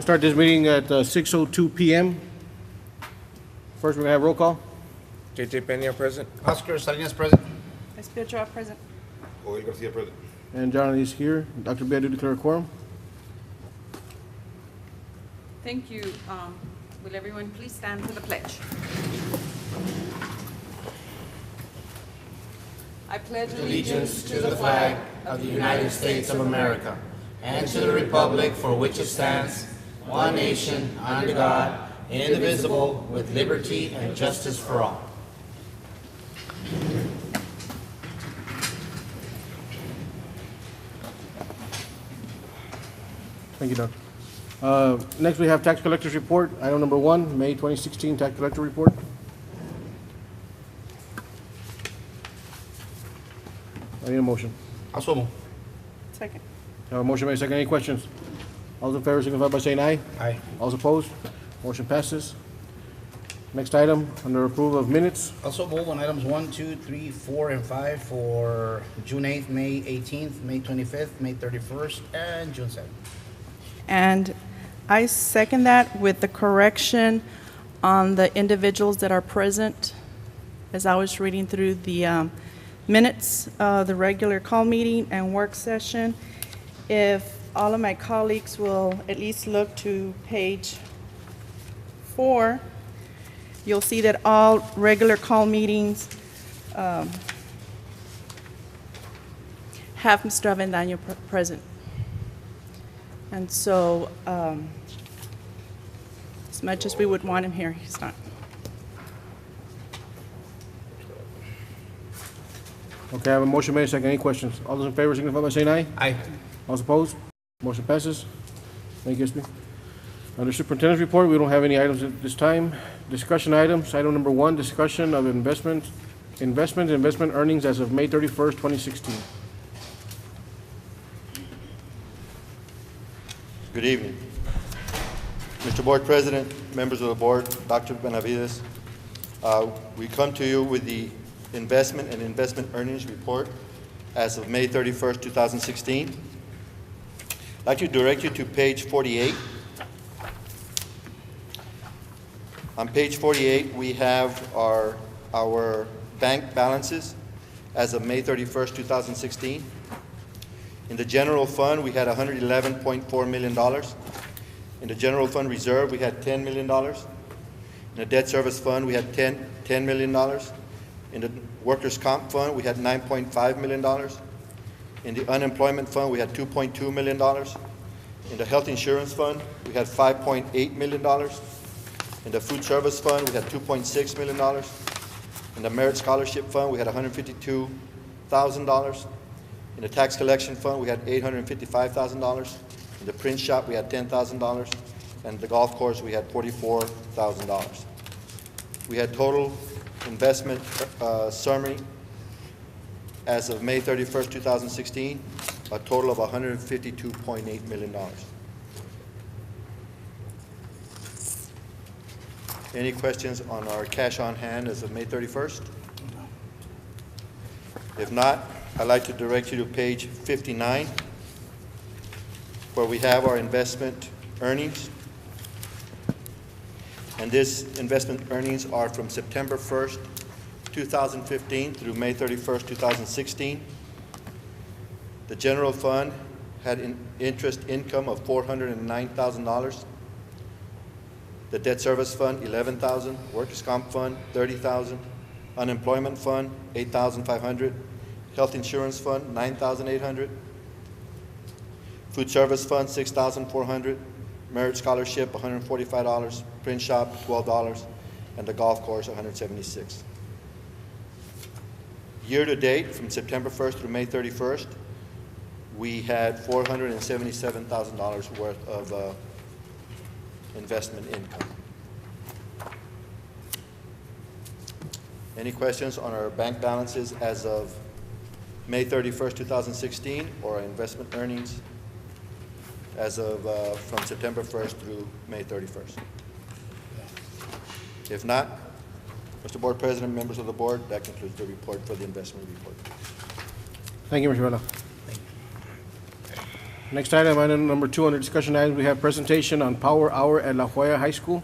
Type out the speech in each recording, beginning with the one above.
start this meeting at 6:02 p.m. First, we're going to have roll call. JJ Peña, present. Oscar Salinas present. Espiotra present. Joel Garcia present. And John is here. Dr. Bedu declare a quorum. Thank you. Will everyone please stand for the pledge? I pledge Allegiance to the flag of the United States of America and to the republic for which it stands, one nation, under God, indivisible, with liberty and justice for all. Thank you, Doctor. Next, we have tax collectors report. Item number 1, May 2016 tax collector report. I need a motion. Also move. Second. Have a motion made, second. Any questions? All those in favor signify by saying aye. Aye. All those opposed? Motion passes. Next item, under approval of minutes. Also move on items 1, 2, 3, 4, and 5 for June 8th, May 18th, May 25th, May 31st, and June 7th. And I second that with the correction on the individuals that are present. As I was reading through the minutes of the regular call meeting and work session, if all of my colleagues will at least look to page 4, you'll see that all regular call meetings have Mr. Avendaño present. And so, as much as we would want him here, he's not. Okay, I have a motion made, second. Any questions? All those in favor signify by saying aye. Aye. All those opposed? Motion passes. Thank you, SB. Under superintendent's report, we don't have any items at this time. Discussion items. Item number 1, discussion of investment earnings as of May 31st, 2016. Good evening. Mr. Board President, members of the board, Dr. Benavides, we come to you with the investment and investment earnings report as of May 31st, 2016. I'd like to direct you to page 48. On page 48, we have our bank balances as of May 31st, 2016. In the general fund, we had $111.4 million. In the general fund reserve, we had $10 million. In the debt service fund, we had $10 million. In the workers' comp fund, we had $9.5 million. In the unemployment fund, we had $2.2 million. In the health insurance fund, we had $5.8 million. In the food service fund, we had $2.6 million. In the merit scholarship fund, we had $152,000. In the tax collection fund, we had $855,000. In the print shop, we had $10,000. And the golf course, we had $44,000. We had total investment summary as of May 31st, 2016, a total of $152.8 million. Any questions on our cash on hand as of May 31st? If not, I'd like to direct you to page 59, where we have our investment earnings. And this investment earnings are from September 1st, 2015 through May 31st, 2016. The general fund had an interest income of $409,000. The debt service fund, $11,000. Workers' comp fund, $30,000. Unemployment fund, $8,500. Health insurance fund, $9,800. Food service fund, $6,400. Merit scholarship, $145. Print shop, $12. And the golf course, $176. Year to date, from September 1st through May 31st, we had $477,000 worth of investment income. Any questions on our bank balances as of May 31st, 2016, or our investment earnings as of from September 1st through May 31st? If not, Mr. Board President, members of the board, that concludes the report for the investment report. Thank you, Mr. Vela. Next item number 2 under discussion items, we have presentation on Power Hour at La Jolla High School.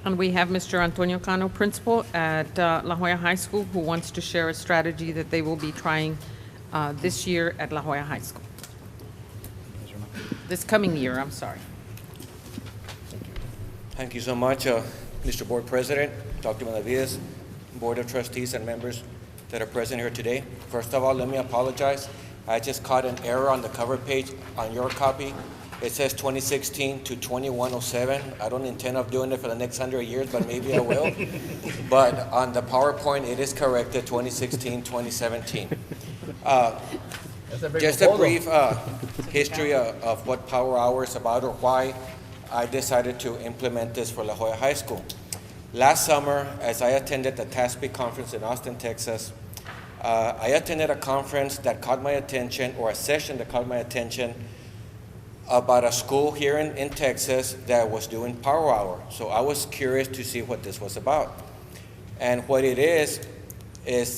And we have Mr. Antonio Cano, principal at La Jolla High School, who wants to share a strategy that they will be trying this year at La Jolla High School. This coming year, I'm sorry. Thank you so much, Mr. Board President, Dr. Benavides, Board of Trustees, and members that are present here today. First of all, let me apologize. I just caught an error on the cover page on your copy. It says 2016 to 2107. I don't intend of doing it for the next 100 years, but maybe I will. But on the PowerPoint, it is corrected 2016, 2017. Just a brief history of what Power Hour is about, or why I decided to implement this for La Jolla High School. Last summer, as I attended the TASP conference in Austin, Texas, I attended a conference that caught my attention, or a session that caught my attention, about a school here in Texas that was doing Power Hour. So I was curious to see what this was about. And what it is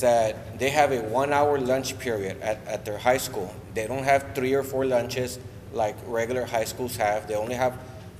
that they have a 1-hour lunch period at their high school. They don't have 3 or 4 lunches like regular high schools have. They only have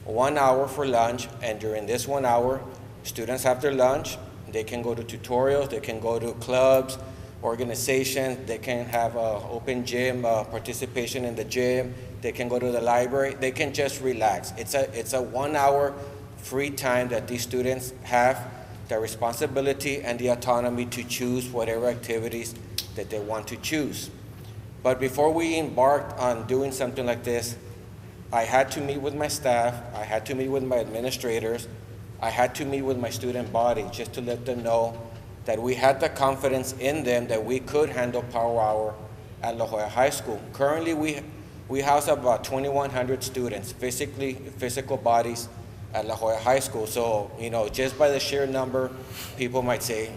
1 hour for lunch, and during this 1 hour, students have their lunch. They can go to tutorials, they can go to clubs, organizations, they can have open gym, participation in the gym, they can go to the library, they can just relax. It's a 1 hour free time that these students have the responsibility and the autonomy to choose whatever activities that they want to choose. But before we embarked on doing something like this, I had to meet with my staff, I had to meet with my administrators, I had to meet with my student body just to let them know that we had the confidence in them that we could handle Power Hour at La Jolla High School. Currently, we house about 2,100 students, physical bodies at La Jolla High School. So, just by the sheer number, people might say,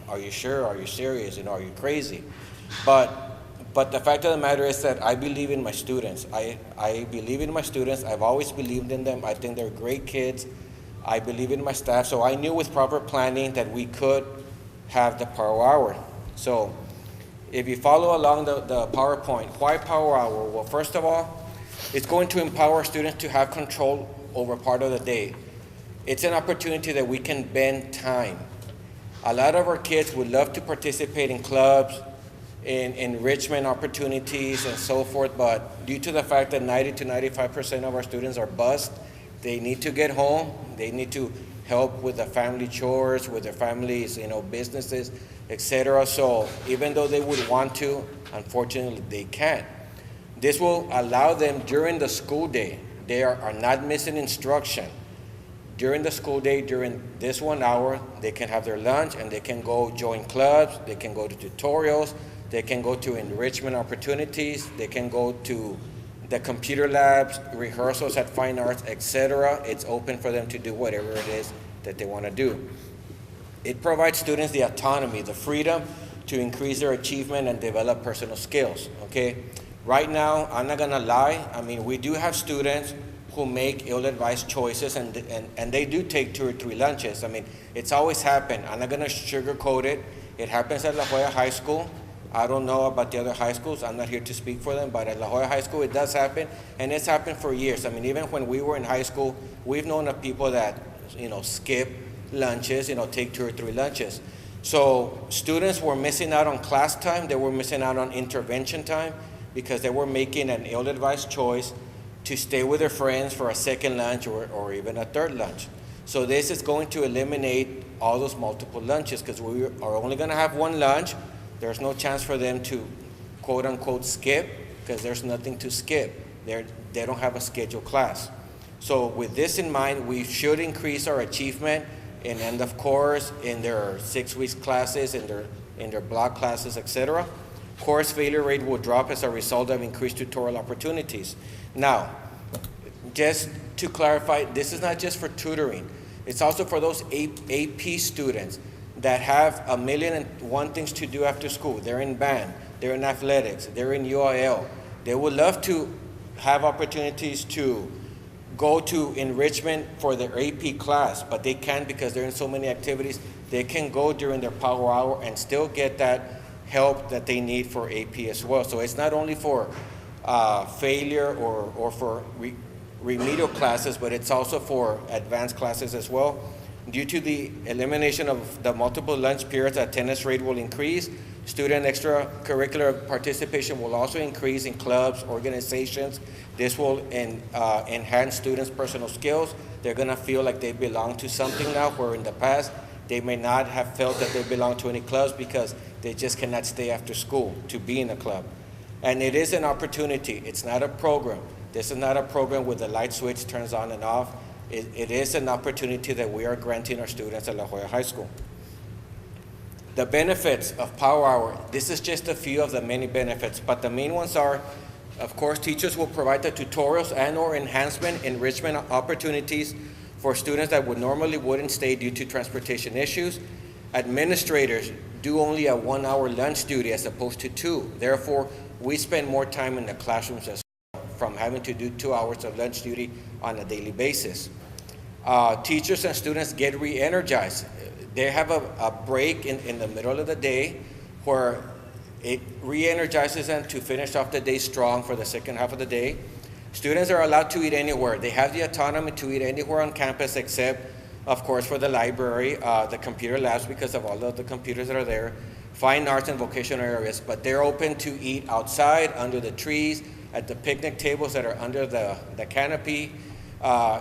are you sure? Are you serious? Are you crazy? But the fact of the matter is that I believe in my students. I believe in my students. I've always believed in them. I think they're great kids. I believe in my staff. So I knew with proper planning that we could have the Power Hour. So if you follow along the PowerPoint, why Power Hour? Well, first of all, it's going to empower students to have control over part of the day. It's an opportunity that we can bend time. A lot of our kids would love to participate in clubs, in enrichment opportunities and so forth, but due to the fact that 90 to 95% of our students are bused, they need to get home, they need to help with the family chores, with their families, businesses, etc. So even though they would want to, unfortunately they can't. This will allow them during the school day, they are not missing instruction. During the school day, during this 1 hour, they can have their lunch and they can go join clubs, they can go to tutorials, they can go to enrichment opportunities, they can go to the computer labs, rehearsals at Fine Arts, etc. It's open for them to do whatever it is that they want to do. It provides students the autonomy, the freedom to increase their achievement and develop personal skills, okay? Right now, I'm not gonna lie, we do have students who make ill-advised choices and they do take 2 or 3 lunches. It's always happened. I'm not gonna sugarcoat it. It happens at La Jolla High School. I don't know about the other high schools. I'm not here to speak for them, but at La Jolla High School, it does happen, and it's happened for years. Even when we were in high school, we've known of people that, skip lunches, take 2 or 3 lunches. So students were missing out on class time. They were missing out on intervention time because they were making an ill-advised choice to stay with their friends for a second lunch or even a third lunch. So this is going to eliminate all those multiple lunches because we are only going to have 1 lunch. There's no chance for them to quote-unquote skip because there's nothing to skip. They don't have a scheduled class. So with this in mind, we should increase our achievement in end of course, in their 6-week classes, in their block classes, etc. Course failure rate will drop as a result of increased tutorial opportunities. Now, just to clarify, this is not just for tutoring. It's also for those AP students that have 1,000,001 things to do after school. They're in band, they're in athletics, they're in UIL. They would love to have opportunities to go to enrichment for their AP class, but they can't because they're in so many activities. They can go during their Power Hour and still get that help that they need for AP as well. So it's not only for failure or for remedial classes, but it's also for advanced classes as well. Due to the elimination of the multiple lunch periods, attendance rate will increase. Student extracurricular participation will also increase in clubs, organizations. This will enhance students' personal skills. They're gonna feel like they belong to something now, where in the past, they may not have felt that they belong to any clubs because they just cannot stay after school to be in a club. And it is an opportunity. It's not a program. This is not a program where the light switch turns on and off. It is an opportunity that we are granting our students at La Jolla High School. The benefits of Power Hour, this is just a few of the many benefits, but the main ones are, of course, teachers will provide the tutorials and/or enhancement, enrichment opportunities for students that wouldn't stay due to transportation issues. Administrators do only a 1 hour lunch duty as opposed to 2. Therefore, we spend more time in the classrooms as well, from having to do 2 hours of lunch duty on a daily basis. Teachers and students get re-energized. They have a break in the middle of the day where it re-energizes them to finish off the day strong for the second half of the day. Students are allowed to eat anywhere. They have the autonomy to eat anywhere on campus except, of course, for the library, the computer labs because of all of the computers that are there, fine arts and vocational areas, but they're open to eat outside, under the trees, at the picnic tables that are under the canopy,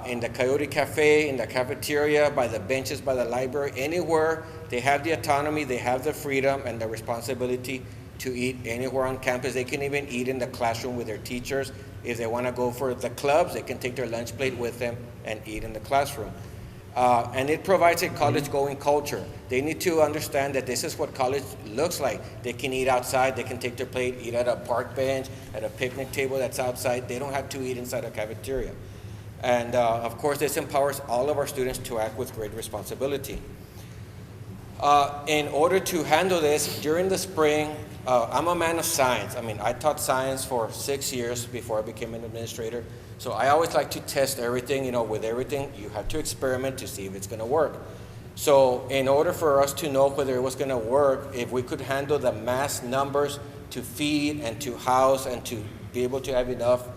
in the Coyote Cafe, in the cafeteria, by the benches, by the library, anywhere. They have the autonomy, they have the freedom and the responsibility to eat anywhere on campus. They can even eat in the classroom with their teachers. If they want to go for the clubs, they can take their lunch plate with them and eat in the classroom. And it provides a college-going culture. They need to understand that this is what college looks like. They can eat outside, they can take their plate, eat at a park bench, at a picnic table that's outside. They don't have to eat inside a cafeteria. And of course, this empowers all of our students to act with great responsibility. In order to handle this, during the spring, I'm a man of science. I mean, I taught science for 6 years before I became an administrator. So I always like to test everything. With everything, you have to experiment to see if it's gonna work. So in order for us to know whether it was gonna work, if we could handle the mass numbers to feed and to house and to be able to have enough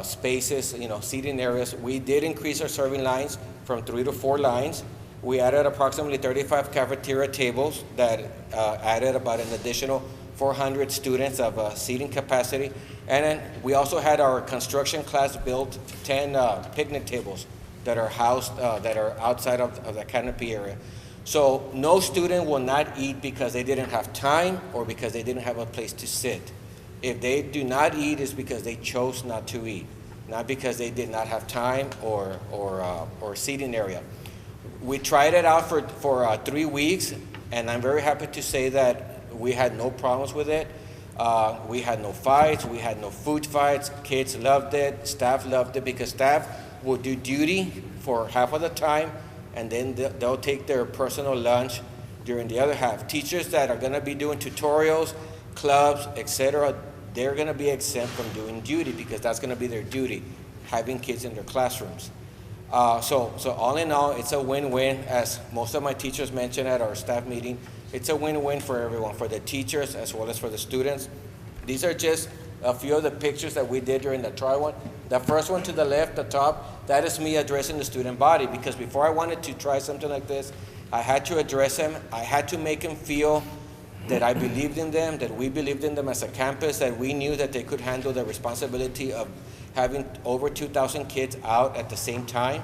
spaces, seating areas, we did increase our serving lines from 3 to 4 lines. We added approximately 35 cafeteria tables that added about an additional 400 students of seating capacity. And then we also had our construction class built 10 picnic tables that are housed, that are outside of the canopy area. So no student will not eat because they didn't have time or because they didn't have a place to sit. If they do not eat, it's because they chose not to eat, not because they did not have time or seating area. We tried it out for 3 weeks, and I'm very happy to say that we had no problems with it. We had no fights, we had no food fights. Kids loved it, staff loved it, because staff will do duty for half of the time, and then they'll take their personal lunch during the other half. Teachers that are gonna be doing tutorials, clubs, etc., they're gonna be exempt from doing duty because that's gonna be their duty, having kids in their classrooms. So all in all, it's a win-win, as most of my teachers mentioned at our staff meeting. It's a win-win for everyone, for the teachers as well as for the students. These are just a few of the pictures that we did during the trial one. The first one to the left, the top, that is me addressing the student body, because before I wanted to try something like this, I had to address them. I had to make them feel that I believed in them, that we believed in them as a campus, that we knew that they could handle the responsibility of having over 2,000 kids out at the same time.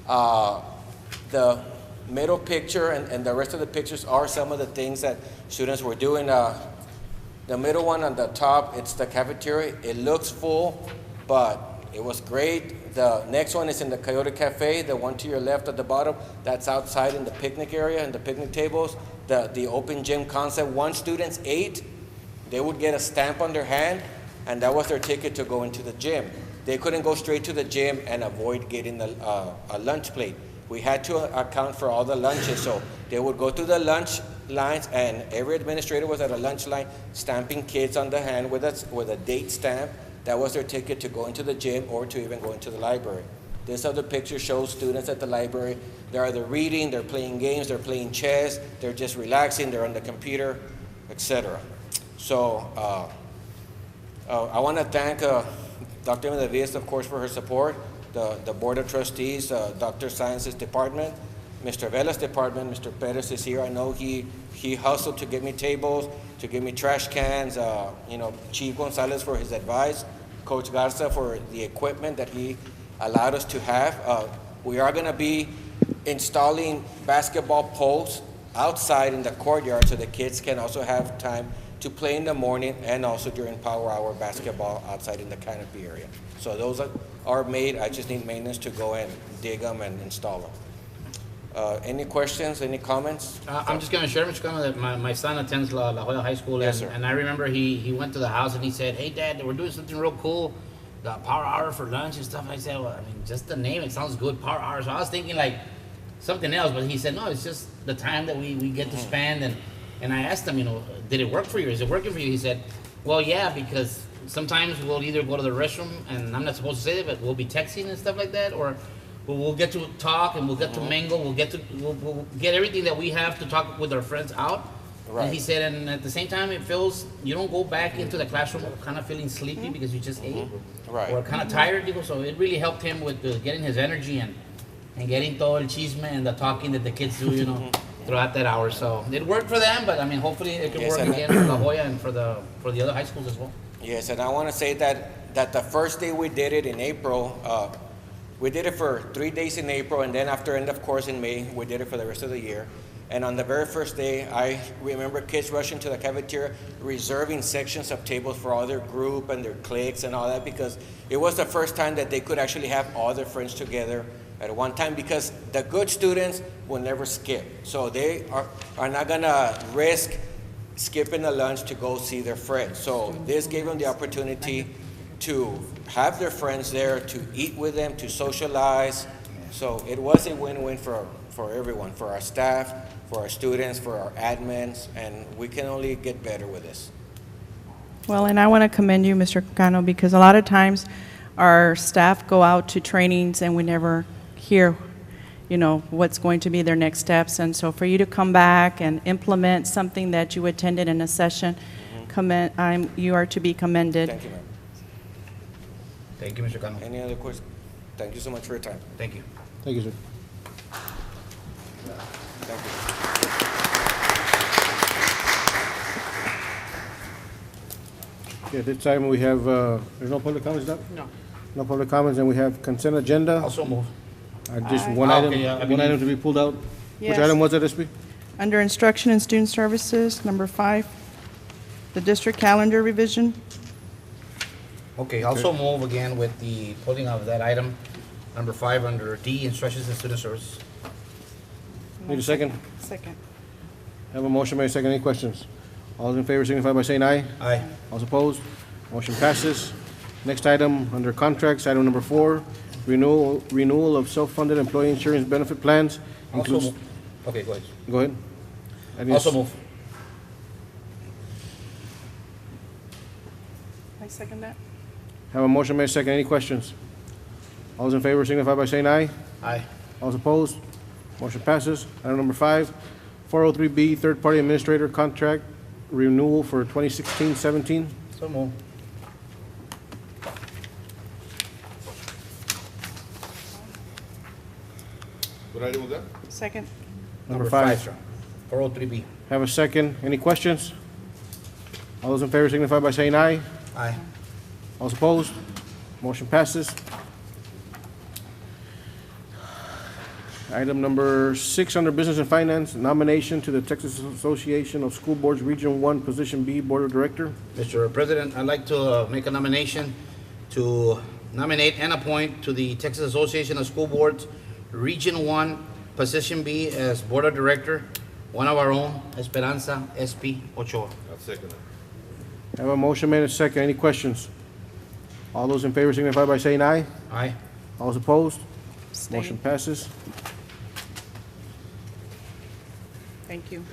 The middle picture and the rest of the pictures are some of the things that students were doing. The middle one on the top, it's the cafeteria. It looks full, but it was great. The next one is in the Coyote Cafe. The one to your left at the bottom, that's outside in the picnic area and the picnic tables. The open gym concept, once students ate, they would get a stamp on their hand, and that was their ticket to go into the gym. They couldn't go straight to the gym and avoid getting a lunch plate. We had to account for all the lunches, so they would go through the lunch lines, and every administrator was at a lunch line stamping kids on the hand with a date stamp. That was their ticket to go into the gym or to even go into the library. This other picture shows students at the library. They're either reading, they're playing games, they're playing chess, they're just relaxing, they're on the computer, etc. So I want to thank Dr. Benavides, of course, for her support, the Board of Trustees, Dr. Sciences Department, Mr. Vela's department, Mr. Perez is here. I know he hustled to get me tables, to get me trash cans, Chief Gonzalez for his advice, Coach Garza for the equipment that he allowed us to have. We are going to be installing basketball posts outside in the courtyard so the kids can also have time to play in the morning and also during power hour basketball outside in the canopy area. So those are made. I just need maintenance to go and dig them and install them. Any questions, any comments? I'm just gonna share, Mr. Cano, that my son attends La Jolla High School. Yes, and, sir. and I remember he went to the house and he said, "Hey, Dad, we're doing something real cool. The power hour for lunch and stuff." I said, "Well, I mean, just the name, it sounds good, power hour." So I was thinking like something else, but he said, "No, it's just the time that we get to spend." And I asked him, did it work for you? Is it working for you? He said, "Well, yeah, because sometimes we'll either go to the restroom, and I'm not supposed to say it, but we'll be texting and stuff like that, or we'll get to talk and we'll get to mingle. We'll get everything that we have to talk with our friends out." Right. And he said, and at the same time, it feels, you don't go back into the classroom kind of feeling sleepy because you just ate. Right. Or kind of tired, so it really helped him with getting his energy and getting todo el chisme and the talking that the kids do, throughout that hour. So it worked for them, but I mean, hopefully it can Yes, work and- again for La Jolla and for the other high schools as well. Yes, and I want to say that the first day we did it in April, we did it for 3 days in April, and then after end of course in May, we did it for the rest of the year. And on the very first day, I remember kids rushing to the cafeteria, reserving sections of tables for all their group and their cliques and all that, because it was the first time that they could actually have all their friends together at one time, because the good students will never skip. So they are not gonna risk skipping the lunch to go see their friends. So this gave them the opportunity to have their friends there, to eat with them, to socialize. So it was a win-win for everyone, for our staff, for our students, for our admins, and we can only get better with this. Well, and I want to commend you, Mr. Cano, because a lot of times our staff go out to trainings and we never hear, what's going to be their next steps. And so for you to come back and implement something that you attended in a session, you are to be commended. Thank you, ma'am. Thank you, Mr. Cano. Any other questions? Thank you so much for your time. Thank you. Thank you, sir. Thank you. Okay, at this time, we have, there's no public comments, Doc? No. No public comments, and we have consent agenda. Also move. Just one Ah, item, okay, yeah, I one believe- item to be pulled out. Which Yes. item was that, SB? Under Instruction and Student Services, number 5, the district calendar revision. Okay, also move again with the pulling of that item, number 5, under D, Instructions and Student Services. Need a second? Second. Have a motion made, second. Any questions? All those in favor signify by saying aye. Aye. All those opposed? Motion passes. Next item, under contracts, item number 4, renewal of self-funded employee insurance benefit plans. Also Includes, move. Okay, go ahead. go ahead. I need a Also s- move. I second that. Have a motion made, second. Any questions? All those in favor signify by saying aye. Aye. All those opposed? Motion passes. Item number 5, 403B, third-party administrator contract renewal for 2016-17. So move. What item was that? Second. Number 5. sir. 403B. Have a second. Any questions? All those in favor signify by saying aye. Aye. All those opposed? Motion passes. Item number 6 under Business and Finance, nomination to the Texas Association of School Boards Region 1, Position B, Board of Director. Mr. President, I'd like to make a nomination to nominate and appoint to the Texas Association of School Boards, Region 1, Position B as Board of Director, one of our own, Esperanza SP Ochoa. I'll second it. Have a motion made and second. Any questions? All those in favor signify by saying aye. Aye. All those opposed? Abstain. Motion passes. Thank you.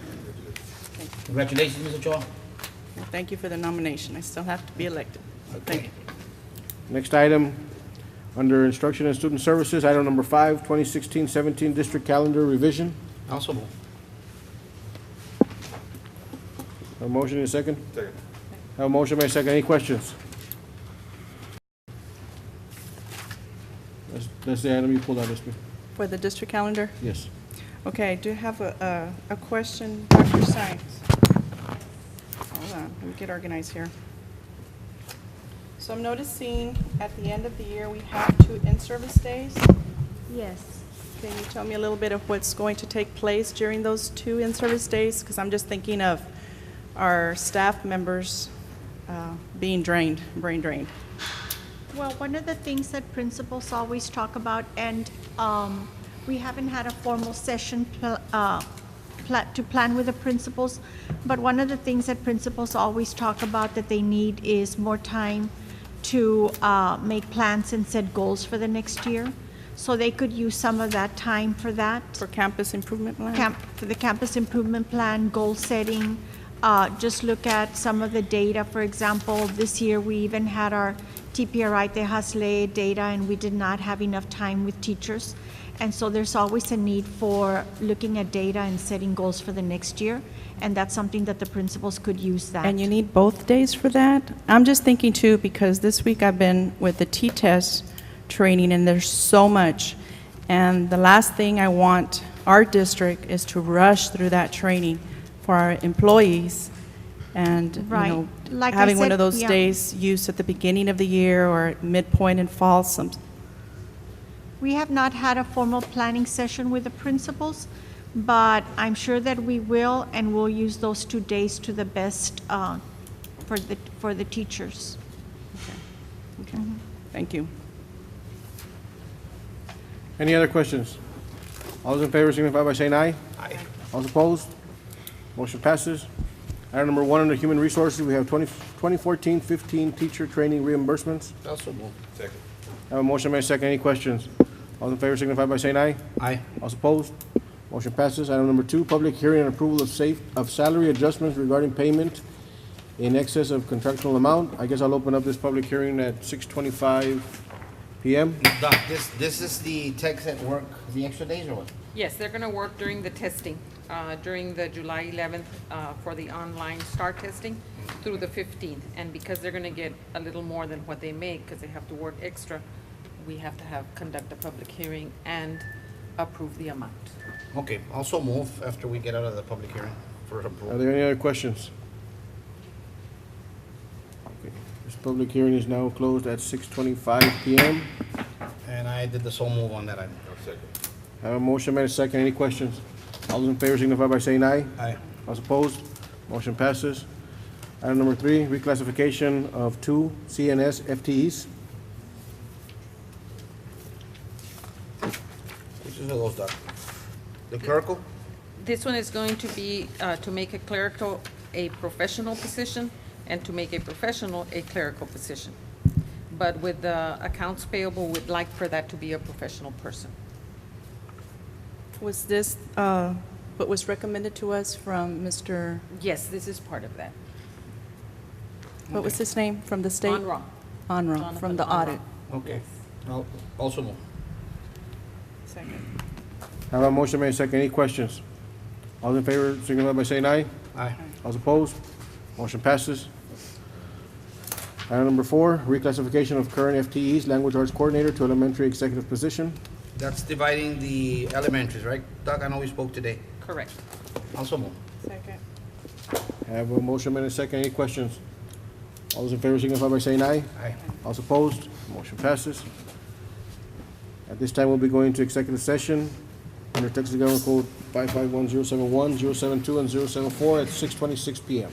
Congratulations, Ms. Ochoa. Thank you for the nomination. I still have to be elected. Thank you. Next item, under Instruction and Student Services, item number 5, 2016-17 District Calendar Revision. Also move. Have a motion in a second? Second. Have a motion made second. Any questions? That's the item you pulled out, SB. For the district calendar? Yes. Okay, I do have a question, Dr. Science. Hold on, let me get organized here. So I'm noticing at the end of the year, we have 2 in-service days. Yes. Can you tell me a little bit of what's going to take place during those 2 in-service days? Because I'm just thinking of our staff members being drained, brain drained. Well, one of the things that principals always talk about, and we haven't had a formal session to plan with the principals, but one of the things that principals always talk about that they need is more time to make plans and set goals for the next year. So they could use some of that time for that. For campus improvement plan? For the campus improvement plan, goal setting, just look at some of the data. For example, this year, we even had our TPRI Tejas Ley data, and we did not have enough time with teachers. And so there's always a need for looking at data and setting goals for the next year, and that's something that the principals could use that. And you need both days for that? I'm just thinking too, because this week I've been with the T-test training, and there's so much. And the last thing I want our district is to rush through that training for our employees. And, you Right. know, Like I having one said, of those yeah. days used at the beginning of the year or midpoint in fall, We have not had a formal planning session with the principals, but I'm sure that we will, and we'll use those 2 days to the best for the teachers. okay, thank you. Any other questions? All those in favor signify by saying aye. Aye. All those opposed? Motion passes. Item number 1 under Human Resources, we have 2014-15 teacher training reimbursements. Also move. Second. I have a motion made second. Any questions? All in favor signify by saying aye. Aye. All opposed? Motion passes. Item number 2, public hearing and approval of salary adjustments regarding payment in excess of contractual amount. I guess I'll open up this public hearing at 6:25 PM. Doc, this is the techs at work, the extra days or what? Yes, they're going to work during the testing, during the July 11th for the online STAR testing through the 15th. And because they're going to get a little more than what they make, because they have to work extra, we have to conduct a public hearing and approve the amount. Okay, also move after we get out of the public hearing for Are approval. there any other questions? Okay, this public hearing is now closed at 6:25 PM. And I did the so move on that item. I'll second. I have a motion made second. Any questions? All those in favor signify by saying aye. Aye. All opposed? Motion passes. Item number 3, reclassification of 2 CNS FTEs. Which is those, Doc? The clerical? This one is going to be to make a clerical a professional position and to make a professional a clerical position. But with the accounts payable, we'd like for that to be a professional person. Was this what was recommended to us from Mr., Yes, this is part of that. what was his name, from the state? Onra. Onra, from the audit. Okay. I'll also move. Second. I have a motion made second. Any questions? All in favor signify by saying aye. Aye. All opposed? Motion passes. Item number 4, reclassification of current FTEs, language arts coordinator to elementary executive position. That's dividing the elementaries, right? Doc, I know we spoke today. Correct. Also move. Second. I have a motion made second. Any questions? All those in favor signify by saying aye. Aye. All opposed? Motion passes. At this time, we'll be going to executive session under Texas Government Code 551071, 072, and 074 at 6:26 PM.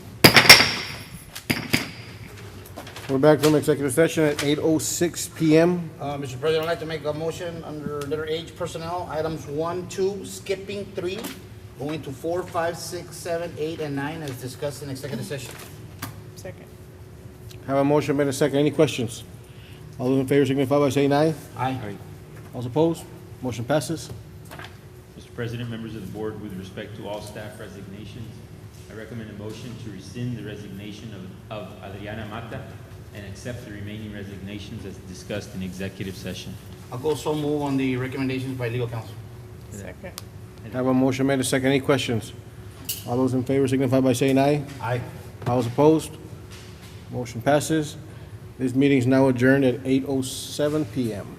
We're back from executive session at 8:06 PM. Mr. President, I'd like to make a motion under letter H personnel, items 1, 2, skipping 3, going to 4, 5, 6, 7, 8, and 9 as discussed in executive session. Second. Have a motion made second. Any questions? All those in favor signify by saying aye. Aye. All opposed? Motion passes. Mr. President, members of the board, with respect to all staff resignations, I recommend a motion to rescind the resignation of Adriana Mata and accept the remaining resignations as discussed in executive session. I'll go so move on the recommendations by legal counsel. Second. Have a motion made second. Any questions? All those in favor signify by saying aye. Aye. All opposed? Motion passes. This meeting is now adjourned at 8:07 PM.